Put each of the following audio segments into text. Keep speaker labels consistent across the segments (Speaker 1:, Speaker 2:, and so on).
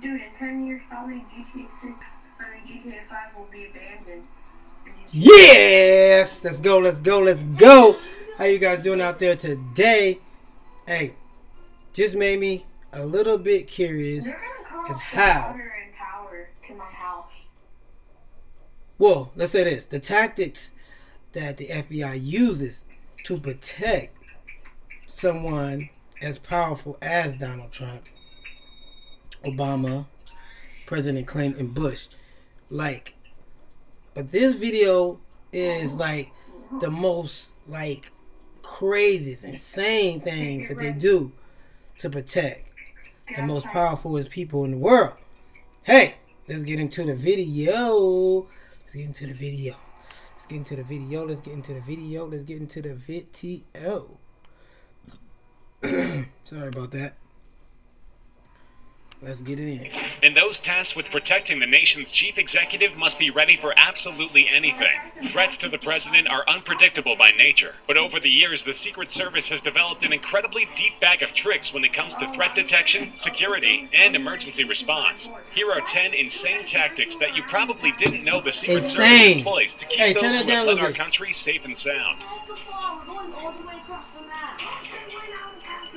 Speaker 1: Dude, in 10 years, probably GTA 5 will be abandoned.
Speaker 2: Yes! Let's go, let's go, let's go! How you guys doing out there today? Hey, just made me a little bit curious as how.
Speaker 1: Water and power to my house.
Speaker 2: Well, let's say this. The tactics that the FBI uses to protect someone as powerful as Donald Trump, Obama, President Clinton, and Bush. But this video is the most craziest, insane things that they do to protect the most powerful people in the world. Hey, let's get into the video. Let's get into the video. Let's get into the video. Let's get into the video. Let's get into the video. Sorry about that. Let's get it in.
Speaker 3: And those tasked with protecting the nation's chief executive must be ready for absolutely anything. Threats to the president are unpredictable by nature, but over the years, the Secret Service has developed an incredibly deep bag of tricks when it comes to threat detection, security, and emergency response. Here are 10 insane tactics that you probably didn't know the Secret Service employs to keep those who have led our country safe and sound.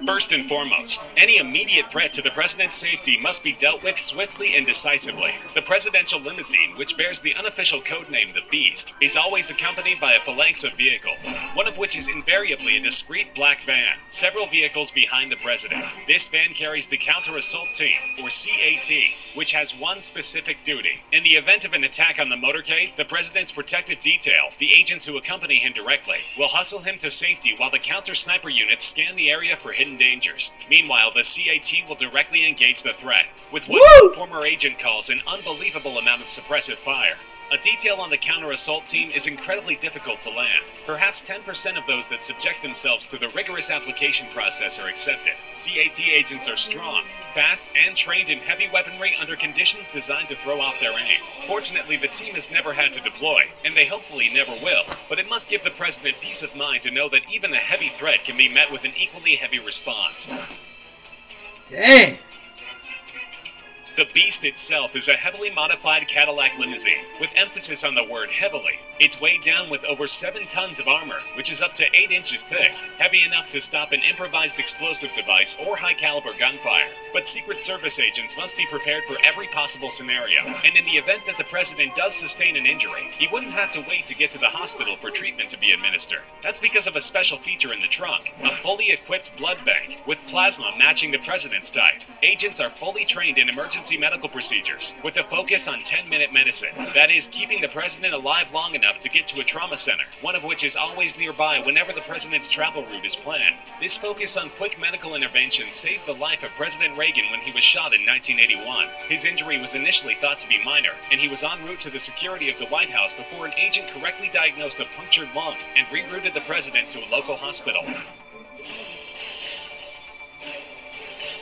Speaker 3: First and foremost, any immediate threat to the president's safety must be dealt with swiftly and decisively. The presidential limousine, which bears the unofficial codename The Beast, is always accompanied by a phalanx of vehicles, one of which is invariably a discreet black van, several vehicles behind the president. This van carries the Counter Assault Team, or CAT, which has one specific duty. In the event of an attack on the motorcade, the president's protective detail, the agents who accompany him directly, will hustle him to safety while the counter-sniper units scan the area for hidden dangers. Meanwhile, the CAT will directly engage the threat, with what former agent calls an unbelievable amount of suppressive fire. A detail on the counter-assault team is incredibly difficult to land. Perhaps 10% of those that subject themselves to the rigorous application process are accepted. CAT agents are strong, fast, and trained in heavy weaponry under conditions designed to throw off their aim. Fortunately, the team has never had to deploy, and they hopefully never will, but it must give the president peace of mind to know that even a heavy threat can be met with an equally heavy response.
Speaker 2: Dang!
Speaker 3: The Beast itself is a heavily modified Cadillac limousine, with emphasis on the word heavily. It's weighed down with over 7 tons of armor, which is up to 8 inches thick, heavy enough to stop an improvised explosive device or high-caliber gunfire. But Secret Service agents must be prepared for every possible scenario, and in the event that the president does sustain an injury, he wouldn't have to wait to get to the hospital for treatment to be administered. That's because of a special feature in the trunk, a fully equipped blood bank, with plasma matching the president's type. Agents are fully trained in emergency medical procedures, with a focus on 10-minute medicine. That is, keeping the president alive long enough to get to a trauma center, one of which is always nearby whenever the president's travel route is planned. This focus on quick medical intervention saved the life of President Reagan when he was shot in 1981. His injury was initially thought to be minor, and he was en route to the security of the White House before an agent correctly diagnosed a punctured lung and rerouted the president to a local hospital.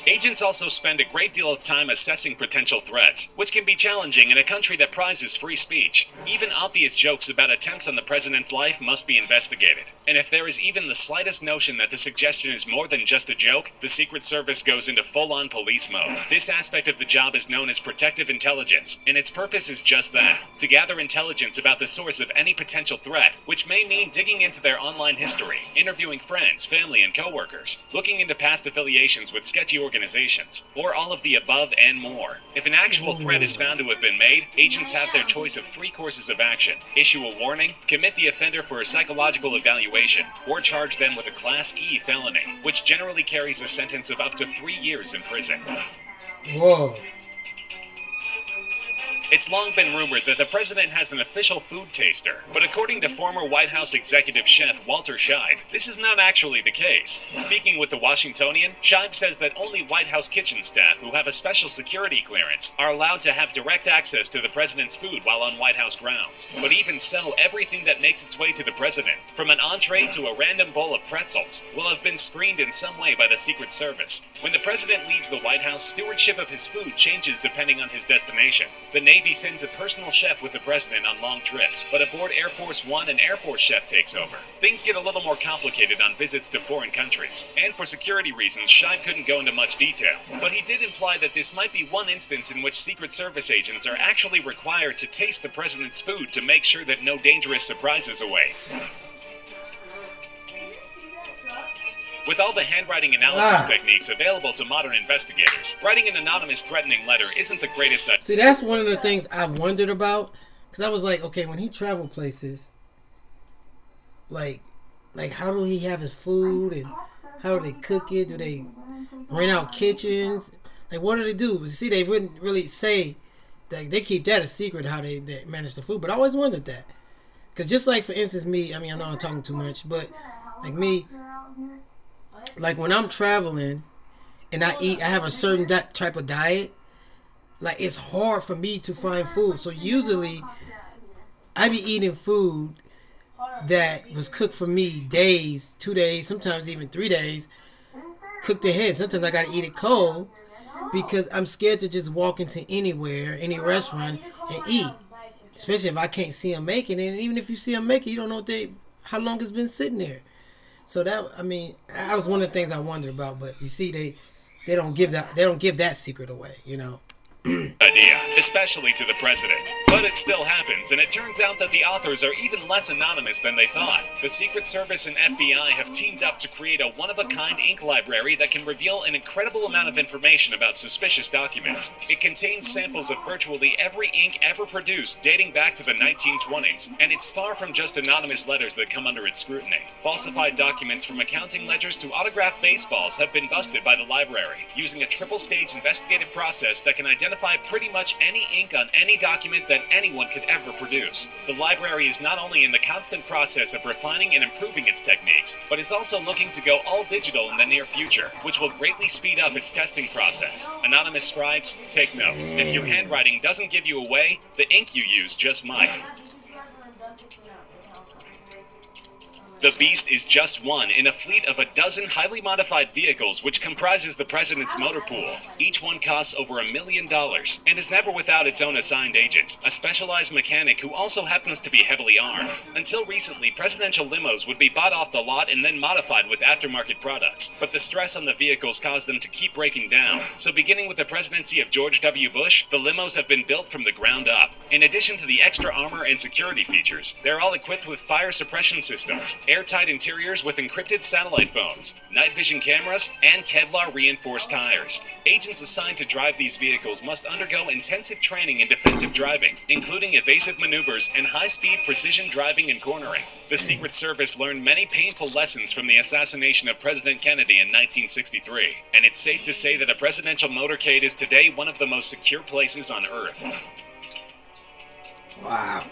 Speaker 3: Agents also spend a great deal of time assessing potential threats, which can be challenging in a country that prizes free speech. Even obvious jokes about attempts on the president's life must be investigated. And if there is even the slightest notion that the suggestion is more than just a joke, the Secret Service goes into full-on police mode. This aspect of the job is known as protective intelligence, and its purpose is just that, to gather intelligence about the source of any potential threat, which may mean digging into their online history, interviewing friends, family, and co-workers, looking into past affiliations with sketchy organizations, or all of the above and more. If an actual threat is found to have been made, agents have their choice of 3 courses of action: issue a warning, commit the offender for a psychological evaluation, or charge them with a Class E felony, which generally carries a sentence of up to 3 years in prison.
Speaker 2: Whoa.
Speaker 3: It's long been rumored that the president has an official food taster, but according to former White House executive chef Walter Scheib, this is not actually the case. Speaking with the Washingtonian, Scheib says that only White House kitchen staff who have a special security clearance are allowed to have direct access to the president's food while on White House grounds. But even so, everything that makes its way to the president, from an entree to a random bowl of pretzels, will have been screened in some way by the Secret Service. When the president leaves the White House, stewardship of his food changes depending on his destination. The Navy Navy sends a personal chef with the president on long trips, but aboard Air Force One, an Air Force chef takes over. Things get a little more complicated on visits to foreign countries, and for security reasons, Scheib couldn't go into much detail. But he did imply that this might be one instance in which Secret Service agents are actually required to taste the president's food to make sure that no dangerous surprises await. With all the handwriting analysis techniques available to modern investigators, writing an anonymous threatening letter isn't the greatest idea.
Speaker 2: See, that's one of the things I wondered about, because I was like, okay, when he traveled places, like how do he have his food, and how do they cook it? Do they rent out kitchens? Like, what do they do? See, they wouldn't really say that. They keep that a secret, how they manage the food. But I always wondered that, because just like, for instance, me, I mean, I know I'm talking too much, but like me, like when I'm traveling and I have a certain type of diet, like it's hard for me to find food. So usually I be eating food that was cooked for me days, 2 days, sometimes even 3 days, cooked ahead. Sometimes I gotta eat it cold because I'm scared to just walk into anywhere, any restaurant, and eat. Especially if I can't see them making it. And even if you see them making it, you don't know how long it's been sitting there. So that, I mean, that was one of the things I wondered about. But you see, they don't give that secret away, you know.
Speaker 3: Idea, especially to the president. But it still happens, and it turns out that the authors are even less anonymous than they thought. The Secret Service and FBI have teamed up to create a one-of-a-kind ink library that can reveal an incredible amount of information about suspicious documents. It contains samples of virtually every ink ever produced, dating back to the 1920s, and it's far from just anonymous letters that come under its scrutiny. Falsified documents from accounting ledgers to autographed baseballs have been busted by the library, using a triple-stage investigative process that can identify pretty much any ink on any document that anyone could ever produce. The library is not only in the constant process of refining and improving its techniques, but is also looking to go all digital in the near future, which will greatly speed up its testing process. Anonymous scribes, take note. If your handwriting doesn't give you away, the ink you use just might. The Beast is just one in a fleet of a dozen highly modified vehicles which comprises the president's motor pool. Each one costs over $1 million and is never without its own assigned agent, a specialized mechanic who also happens to be heavily armed. Until recently, presidential limos would be bought off the lot and then modified with aftermarket products, but the stress on the vehicles caused them to keep breaking down. So beginning with the presidency of George W. Bush, the limos have been built from the ground up. In addition to the extra armor and security features, they're all equipped with fire suppression systems, airtight interiors with encrypted satellite phones, night vision cameras, and Kevlar reinforced tires. Agents assigned to drive these vehicles must undergo intensive training in defensive driving, including evasive maneuvers and high-speed precision driving and cornering. The Secret Service learned many painful lessons from the assassination of President Kennedy in 1963, and it's safe to say that a presidential motorcade is today one of the most secure places on Earth.
Speaker 2: Wow.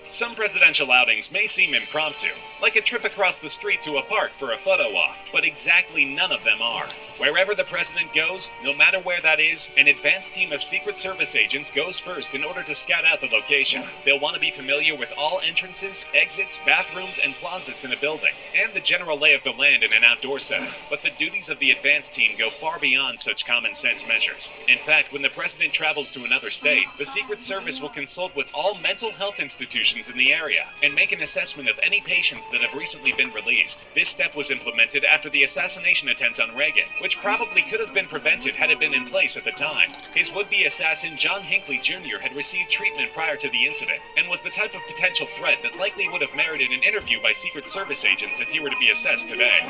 Speaker 3: Some presidential outings may seem impromptu, like a trip across the street to a park for a photo op, but exactly none of them are. Wherever the president goes, no matter where that is, an advanced team of Secret Service agents goes first in order to scout out the location. They'll want to be familiar with all entrances, exits, bathrooms, and closets in a building, and the general lay of the land in an outdoor setting. But the duties of the advanced team go far beyond such common sense measures. In fact, when the president travels to another state, the Secret Service will consult with all mental health institutions in the area and make an assessment of any patients that have recently been released. This step was implemented after the assassination attempt on Reagan, which probably could have been prevented had it been in place at the time. His would-be assassin John Hinckley Jr. had received treatment prior to the incident and was the type of potential threat that likely would have merited an interview by Secret Service agents if he were to be assessed today.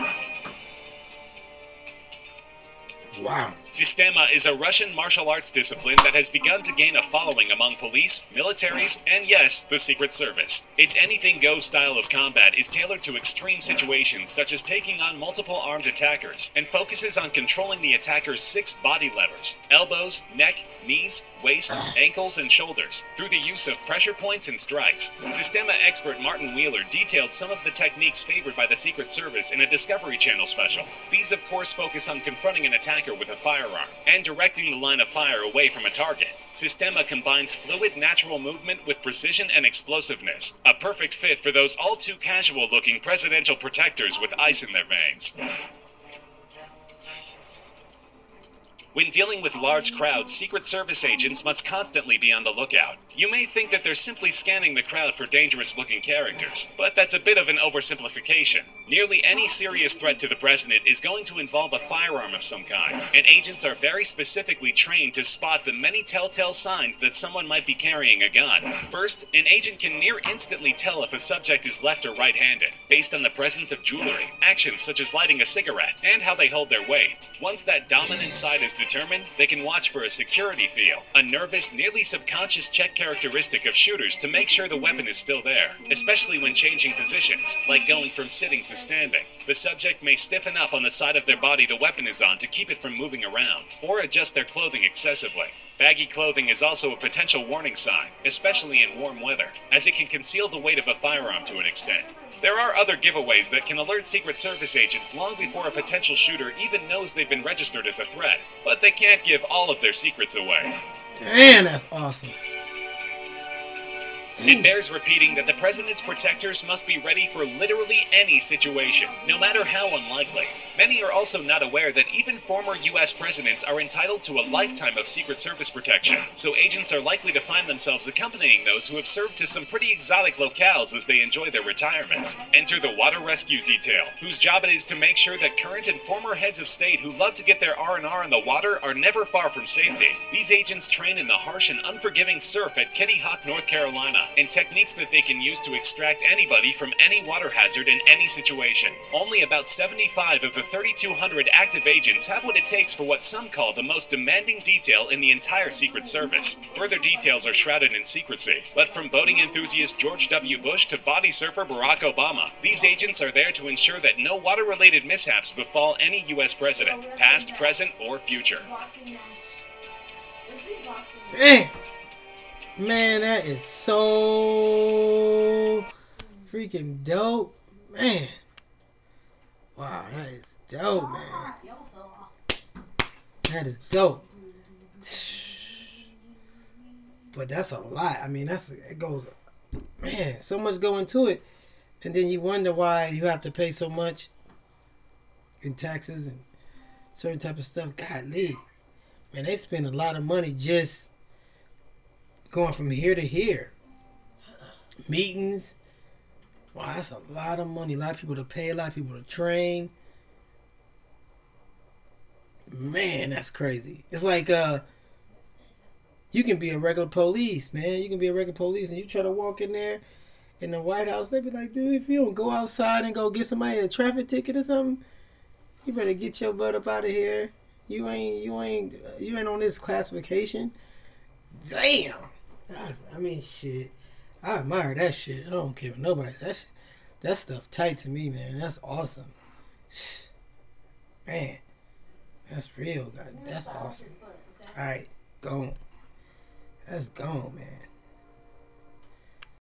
Speaker 2: Wow.
Speaker 3: Sistema is a Russian martial arts discipline that has begun to gain a following among police, militaries, and yes, the Secret Service. Its anything-goes style of combat is tailored to extreme situations such as taking on multiple armed attackers and focuses on controlling the attacker's 6 body levers: elbows, neck, knees, waist, ankles, and shoulders, through the use of pressure points and strikes. Sistema expert Martin Wheeler detailed some of the techniques favored by the Secret Service in a Discovery Channel special. These, of course, focus on confronting an attacker with a firearm and directing the line of fire away from a target. Sistema combines fluid, natural movement with precision and explosiveness, a perfect fit for those all-too-casual-looking presidential protectors with ice in their veins. When dealing with large crowds, Secret Service agents must constantly be on the lookout. You may think that they're simply scanning the crowd for dangerous-looking characters, but that's a bit of an oversimplification. Nearly any serious threat to the president is going to involve a firearm of some kind, and agents are very specifically trained to spot the many telltale signs that someone might be carrying a gun. First, an agent can near instantly tell if a subject is left or right-handed, based on the presence of jewelry, actions such as lighting a cigarette, and how they hold their weight. Once that dominant side is determined, they can watch for a security feel, a nervous, nearly subconscious check characteristic of shooters to make sure the weapon is still there, especially when changing positions, like going from sitting to standing. The subject may stiffen up on the side of their body the weapon is on to keep it from moving around, or adjust their clothing excessively. Baggy clothing is also a potential warning sign, especially in warm weather, as it can conceal the weight of a firearm to an extent. There are other giveaways that can alert Secret Service agents long before a potential shooter even knows they've been registered as a threat, but they can't give all of their secrets away.
Speaker 2: Damn, that's awesome.
Speaker 3: It bears repeating that the president's protectors must be ready for literally any situation, no matter how unlikely. Many are also not aware that even former U.S. presidents are entitled to a lifetime of Secret Service protection, so agents are likely to find themselves accompanying those who have served to some pretty exotic locales as they enjoy their retirements. Enter the Water Rescue Detail, whose job it is to make sure that current and former heads of state who love to get their R&R in the water are never far from safety. These agents train in the harsh and unforgiving surf at Kitty Hawk, North Carolina, and techniques that they can use to extract anybody from any water hazard in any situation. Only about 75 of the 3,200 active agents have what it takes for what some call the most demanding detail in the entire Secret Service. Further details are shrouded in secrecy, but from boating enthusiast George W. Bush to body surfer Barack Obama, these agents are there to ensure that no water-related mishaps befall any U.S. president, past, present, or future.
Speaker 2: Damn! Man, that is so freaking dope. Man. Wow, that is dope, man. That is dope. But that's a lot. I mean, it goes, man, so much go into it. And then you wonder why you have to pay so much in taxes and certain type of stuff. Golly. Man, they spend a lot of money just going from here to here. Meetings. Wow, that's a lot of money. A lot of people to pay, a lot of people to train. Man, that's crazy. It's like you can be a regular police, man. You can be a regular police and you try to walk in there in the White House, they be like, dude, if you don't go outside and go give somebody a traffic ticket or something, you better get your butt up out of here. You ain't on this classification. Damn. I mean, shit. I admire that shit. I don't care for nobody. That stuff tight to me, man. That's awesome. Man, that's real, guys. That's awesome. All right, gone. That's gone, man.